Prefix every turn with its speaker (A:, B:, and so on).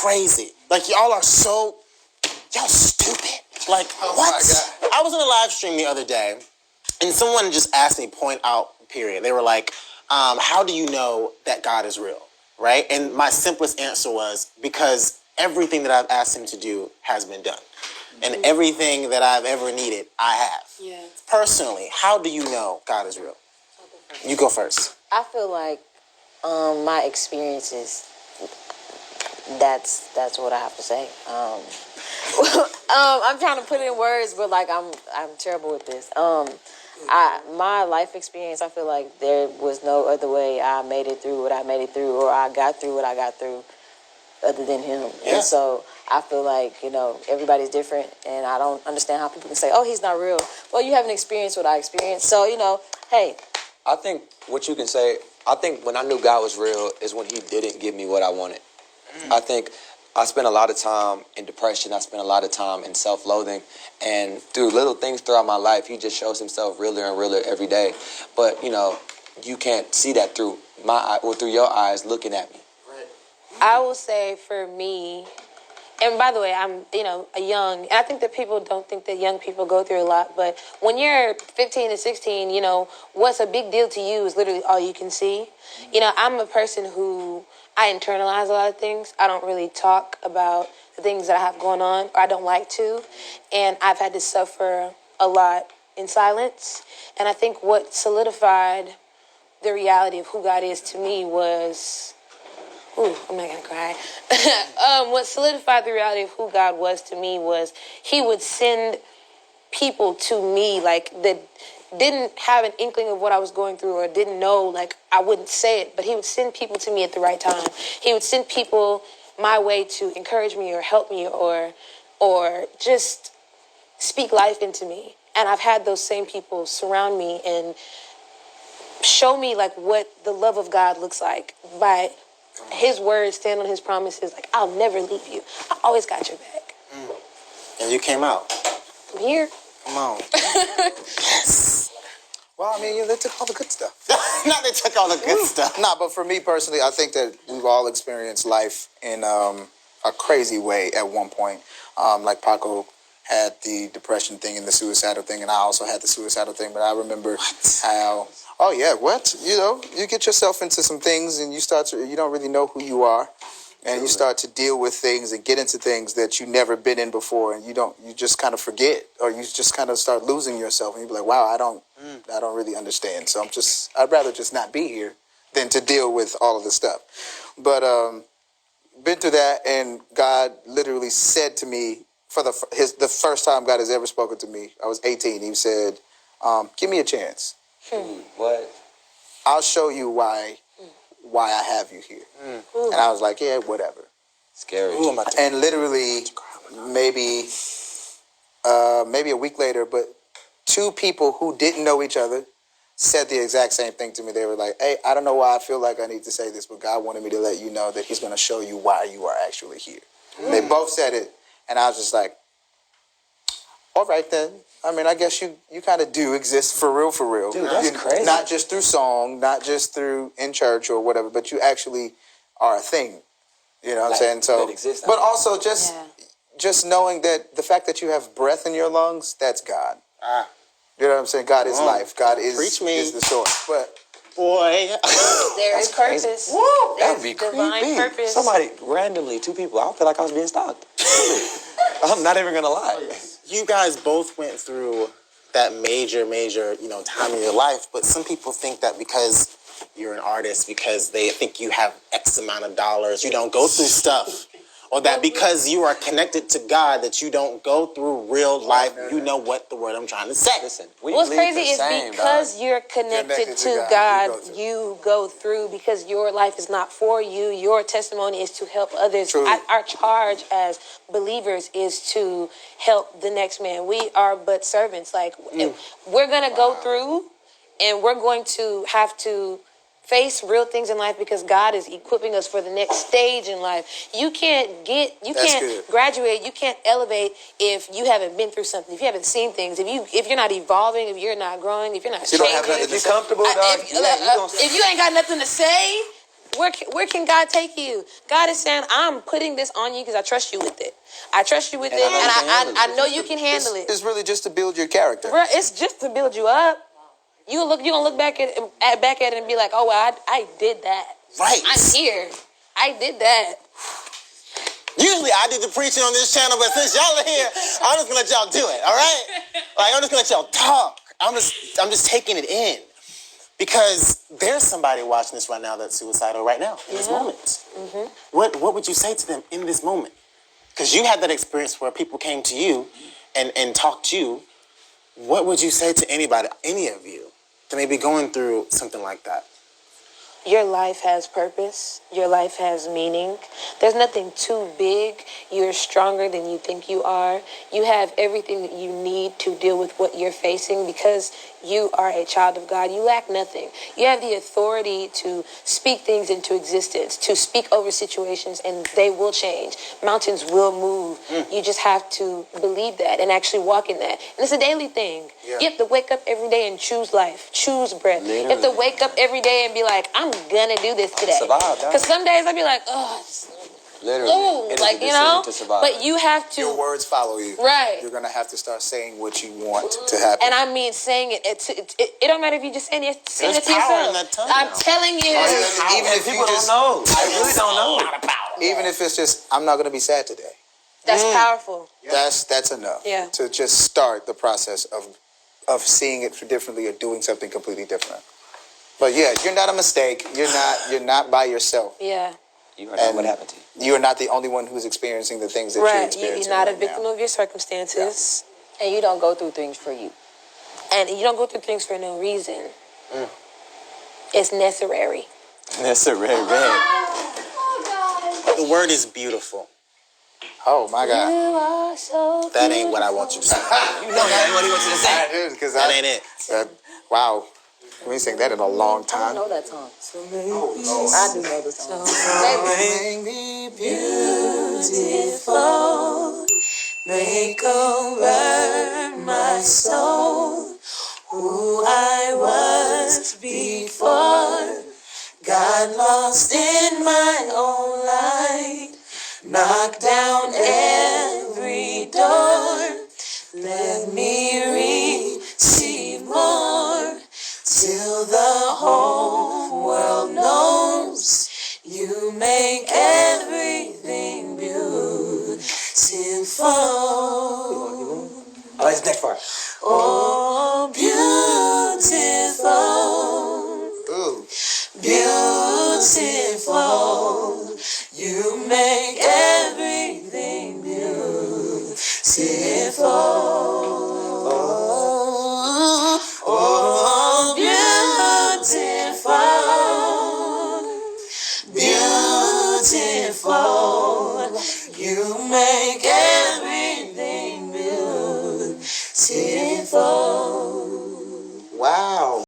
A: crazy. Like, y'all are y'all stupid. Like, what? My God. I was in a live stream the other day, and someone just asked me point out, period. They were like, how do you know that God is real, right? And my simplest answer was, because everything that I've asked him to do has been done. And everything that I've ever needed, I have. Yeah. Personally, how do you know God is real? You go first.
B: I feel like my experiences, that's what I have to say. I'm trying to put it in words, but like I'm terrible with this. My life experience, I feel like there was no other way I made it through what I made it through, or I got through what I got through, other than him. Yeah. And so I feel like, everybody's different, and I don't understand how people can say, oh, he's not real. Well, you haven't experienced what I experienced, so, hey.
C: I think what you can say, I think when I knew God was real is when he didn't give me what I wanted. I think I spent a lot of time in depression. I spent a lot of time in self-loathing. And through little things throughout my life, he just shows himself realer and realer every day. But, you can't see that through through your eyes looking at me.
B: I will say for me, and by the way, I'm, a young, and I think that people don't think that young people go through a lot, but when you're 15 to 16, what's a big deal to you is literally all you can see. I'm a person who, I internalize a lot of things. I don't really talk about the things that I have going on, or I don't like to, and I've had to suffer a lot in silence. And I think what solidified the reality of who God is to me was... Ooh, I'm not going to cry. What solidified the reality of who God was to me was he would send people to me, like, that didn't have an inkling of what I was going through or didn't know, like, I wouldn't say it, but he would send people to me at the right time. He would send people my way to encourage me or help me or just speak life into me. And I've had those same people surround me and show me, like, what the love of God looks like by... his words, stand on his promises, like, I'll never leave you. I always got your back.
A: And you came out.
B: I'm here.
A: Come on. Yes.
D: Well, I mean, they took all the good stuff.
A: Not they took all the good stuff.
D: Nah, but for me personally, I think that we've all experienced life in a crazy way at one point. Like Paco had the depression thing and the suicidal thing, and I also had the suicidal thing, but I remember how... Oh, yeah, what? You get yourself into some things and you don't really know who you are. And you start to deal with things and get into things that you've never been in before. And you just kind of forget, or you just kind of start losing yourself. And you be like, wow, I don't really understand. So I'd rather just not be here than to deal with all of this stuff. But been through that, and God literally said to me, the first time God has ever spoken to me, I was 18. He said, give me a chance.
C: What?
D: I'll show you why I have you here. And I was like, yeah, whatever.
C: Scary.
D: And literally, maybe a week later, but two people who didn't know each other said the exact same thing to me. They were like, hey, I don't know why I feel like I need to say this, but God wanted me to let you know that he's going to show you why you are actually here. They both said it, and I was just like, all right then. I mean, I guess you kind of do exist for real.
C: Dude, that's crazy.
D: Not just through song, not just through in church or whatever, but you actually are a thing. You know what I'm saying? So, but also just knowing that the fact that you have breath in your lungs, that's God. You know what I'm saying? God is life. God is the source. But
A: boy,
B: there is purpose.
C: Woo, that would be
B: divine
C: creepy.
B: Purpose.
C: Somebody randomly, two people. I feel like I was being stalked. I'm not even gonna lie.
A: You guys both went through that major, time in your life, but some people think that because you're an artist, because they think you have X amount of dollars, you don't go through stuff. Or that because you are connected to God, that you don't go through real life. You know what the word I'm trying to say.
C: Listen,
B: what's crazy is because you're connected to God, you go through, because your life is not for you. Your testimony is to help others. Our charge as believers is to help the next man. We are but servants. Like, we're going to go through, and we're going to have to face real things in life because God is equipping us for the next stage in life. You can't graduate, you can't elevate if you haven't been through something, if you haven't seen things, if you're not evolving, if you're not growing, if you're not changing.
C: If you're comfortable,
B: if you ain't got nothing to say, where can God take you? God is saying, I'm putting this on you because I trust you with it. I trust you with it, and I know you can handle it.
D: It's really just to build your character.
B: Bro, it's just to build you up. You gonna look back at it and be like, oh, well, I did that.
A: Right.
B: I'm here. I did that.
A: Usually I do the preaching on this channel, but since y'all are here, I'm just gonna let y'all do it, all right? Like, I'm just gonna let y'all talk. I'm just taking it in. Because there's somebody watching this right now that's suicidal right now, in this moment. Mm-hmm. What would you say to them in this moment? Because you had that experience where people came to you and talked to you. What would you say to anybody, any of you, that may be going through something like that?
B: Your life has purpose. Your life has meaning. There's nothing too big. You're stronger than you think you are. You have everything that you need to deal with what you're facing because you are a child of God. You lack nothing. You have the authority to speak things into existence, to speak over situations, and they will change. Mountains will move. You just have to believe that and actually walk in that. And it's a daily thing. Yeah. You have to wake up every day and choose life, choose breath. Literally. You have to wake up every day and be like, I'm gonna do this today. Because some days I'd be like, oh,
C: literally,
B: like, you know, but you have to.
D: Your words follow you.
B: Right.
D: You're gonna have to start saying what you want to happen.
B: And I mean, saying it. It don't matter if you just saying it to yourself.
A: In that tongue
B: I'm telling you.
D: Even if
C: people don't know, I really don't know.
D: Even if it's just, I'm not gonna be sad today.
B: That's powerful.
D: That's enough.
B: Yeah.
D: To just start the process of seeing it differently or doing something completely different. But yeah, you're not a mistake. You're not by yourself.
B: Yeah.
C: You are not what happened to you.
D: You are not the only one who's experiencing the things that you're experiencing.
B: You're not
D: right
B: a victim
D: now.
B: of your circumstances.
E: And you don't go through things for you.
B: And you don't go through things for no reason. It's necessary.
C: Necessary.
A: The word is beautiful.
D: Oh my God.
B: You are so
A: That ain't what I want you to say.
C: You know that what he wants you to say.
D: I do, because
A: That ain't it.
D: Wow. We ain't sang that in a long
E: I
D: time.
E: don't know that song. I do know the song.
D: Make me beautiful, make over my soul, who I was before, got lost in my own light, knocked down every door, let me receive more, till the whole world knows you make everything beautiful.
C: I like the next part.
D: Oh, beautiful. Ooh. Beautiful. You make everything beautiful. Oh, beautiful. Beautiful. You make